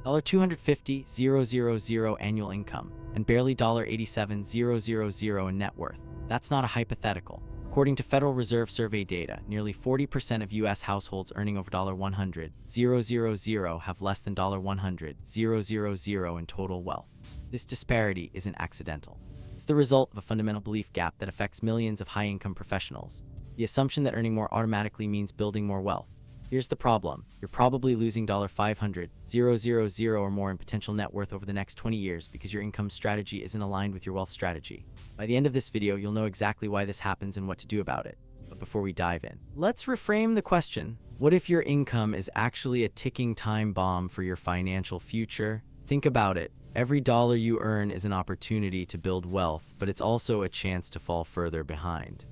$250,000 annual income, and barely $87,000 in net worth. That's not a hypothetical. According to Federal Reserve survey data, nearly 40% of U.S. households earning over $100,000 have less than $100,000 in total wealth. This disparity isn't accidental. It's the result of a fundamental belief gap that affects millions of high-income professionals. The assumption that earning more automatically means building more wealth. Here's the problem. You're probably losing $500,000 or more in potential net worth over the next 20 years because your income strategy isn't aligned with your wealth strategy. By the end of this video, you'll know exactly why this happens and what to do about it. But before we dive in, let's reframe the question. What if your income is actually a ticking time bomb for your financial future? Think about it. Every dollar you earn is an opportunity to build wealth, but it's also a chance to fall further behind.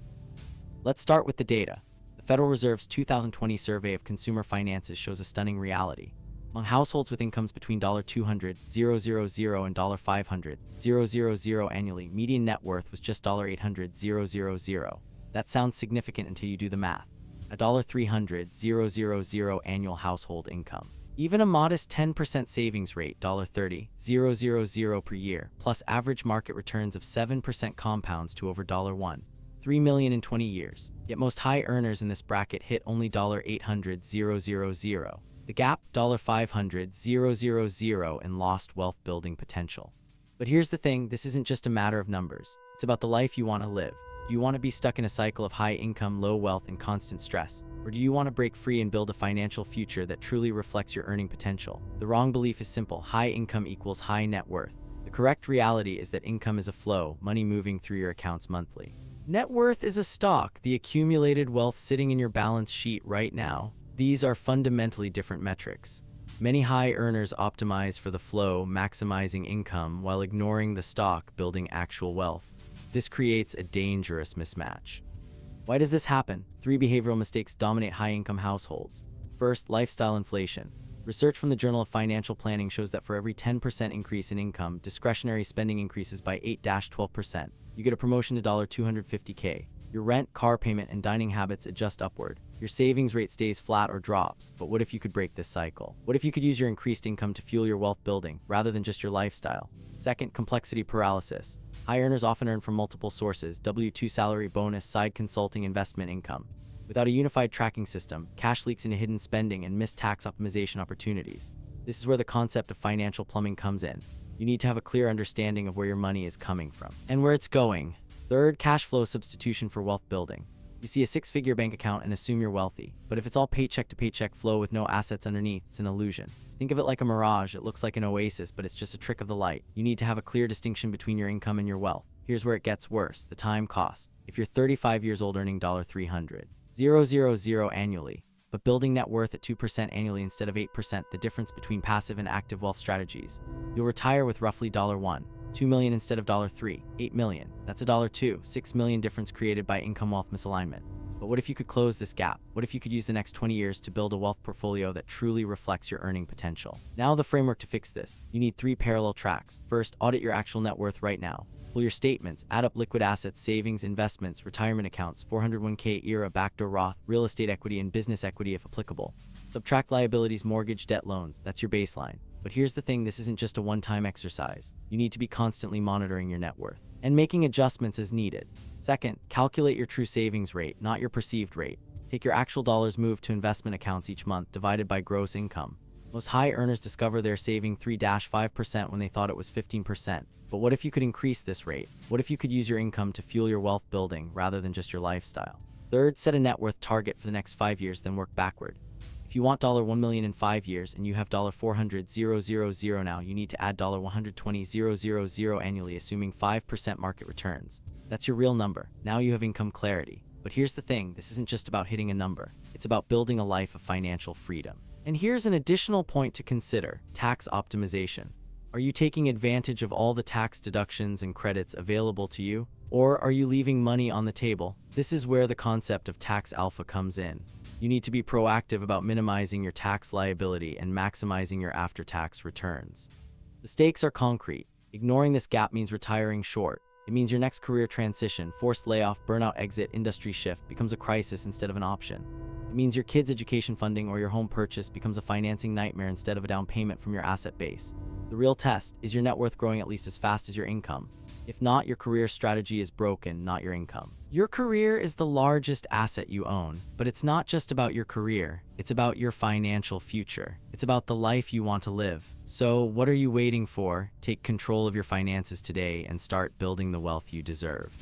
Let's start with the data. The Federal Reserve's 2020 survey of consumer finances shows a stunning reality. Among households with incomes between $200,000 and $500,000 annually, median net worth was just $800,000. That sounds significant until you do the math. $300,000 annual household income. Even a modest 10% savings rate, $30,000 per year, plus average market returns of 7% compounds to over $3 million in 20 years. Yet most high earners in this bracket hit only $800,000. The gap, $500,000 in lost wealth building potential. But here's the thing, this isn't just a matter of numbers. It's about the life you want to live. Do you want to be stuck in a cycle of high income, low wealth, and constant stress? Or do you want to break free and build a financial future that truly reflects your earning potential? The wrong belief is simple. High income equals high net worth. The correct reality is that income is a flow, money moving through your accounts monthly. Net worth is a stock, the accumulated wealth sitting in your balance sheet right now. These are fundamentally different metrics. Many high earners optimize for the flow, maximizing income, while ignoring the stock, building actual wealth. This creates a dangerous mismatch. Why does this happen? 3 behavioral mistakes dominate high-income households. First, lifestyle inflation. Research from the Journal of Financial Planning shows that for every 10% increase in income, discretionary spending increases by 8-12%. You get a promotion to $250K. Your rent, car payment, and dining habits adjust upward. Your savings rate stays flat or drops. But what if you could break this cycle? What if you could use your increased income to fuel your wealth building, rather than just your lifestyle? Second, complexity paralysis. High earners often earn from multiple sources: W-2 salary, bonus, side consulting, investment income. Without a unified tracking system, cash leaks into hidden spending and missed tax optimization opportunities. This is where the concept of financial plumbing comes in. You need to have a clear understanding of where your money is coming from and where it's going. Third, cash flow substitution for wealth building. You see a 6-figure bank account and assume you're wealthy, but if it's all paycheck to paycheck flow with no assets underneath, it's an illusion. Think of it like a mirage. It looks like an oasis, but it's just a trick of the light. You need to have a clear distinction between your income and your wealth. Here's where it gets worse: the time cost. If you're 35 years old earning $300,000 annually, but building net worth at 2% annually instead of 8%, the difference between passive and active wealth strategies, you'll retire with roughly $2 million instead of $8 million. That's $6 million difference created by income-wealth misalignment. But what if you could close this gap? What if you could use the next 20 years to build a wealth portfolio that truly reflects your earning potential? Now, the framework to fix this. You need 3 parallel tracks. First, audit your actual net worth right now. Pull your statements, add up liquid assets, savings, investments, retirement accounts, 401k, IRA, backdoor Roth, real estate equity, and business equity if applicable. Subtract liabilities, mortgage, debt, loans. That's your baseline. But here's the thing, this isn't just a one-time exercise. You need to be constantly monitoring your net worth and making adjustments as needed. Second, calculate your true savings rate, not your perceived rate. Take your actual dollars moved to investment accounts each month divided by gross income. Most high earners discover they're saving 3-5% when they thought it was 15%. But what if you could increase this rate? What if you could use your income to fuel your wealth building rather than just your lifestyle? Third, set a net worth target for the next 5 years, then work backward. If you want $1 million in 5 years and you have $400,000 now, you need to add $120,000 annually, assuming 5% market returns. That's your real number. Now you have income clarity. But here's the thing, this isn't just about hitting a number. It's about building a life of financial freedom. And here's an additional point to consider: tax optimization. Are you taking advantage of all the tax deductions and credits available to you? Or are you leaving money on the table? This is where the concept of tax alpha comes in. You need to be proactive about minimizing your tax liability and maximizing your after-tax returns. The stakes are concrete. Ignoring this gap means retiring short. It means your next career transition, forced layoff, burnout, exit, industry shift becomes a crisis instead of an option. It means your kids' education funding or your home purchase becomes a financing nightmare instead of a down payment from your asset base. The real test is your net worth growing at least as fast as your income. If not, your career strategy is broken, not your income. Your career is the largest asset you own, but it's not just about your career. It's about your financial future. It's about the life you want to live. So, what are you waiting for? Take control of your finances today and start building the wealth you deserve.